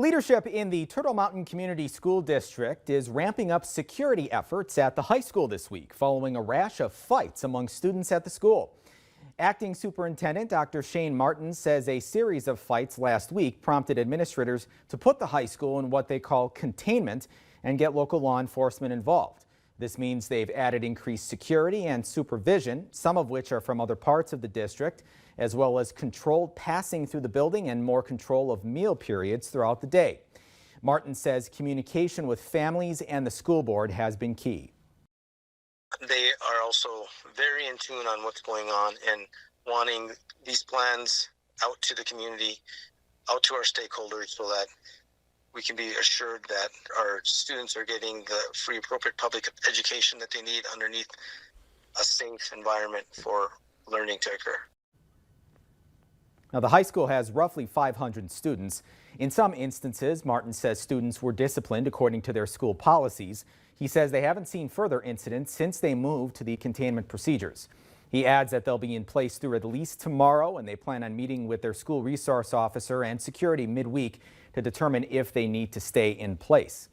Leadership in the Turtle Mountain Community School District is ramping up security efforts at the high school this week following a rash of fights among students at the school. Acting Superintendent Dr. Shane Martin says a series of fights last week prompted administrators to put the high school in what they call containment and get local law enforcement involved. This means they've added increased security and supervision, some of which are from other parts of the district, as well as controlled passing through the building and more control of meal periods throughout the day. Martin says communication with families and the school board has been key. They are also very in tune on what's going on and wanting these plans out to the community, out to our stakeholders, so that we can be assured that our students are getting the free, appropriate public education that they need underneath a safe environment for learning to occur. Now, the high school has roughly 500 students. In some instances, Martin says students were disciplined according to their school policies. He says they haven't seen further incidents since they moved to the containment procedures. He adds that they'll be in place through at least tomorrow, and they plan on meeting with their school resource officer and security midweek to determine if they need to stay in place.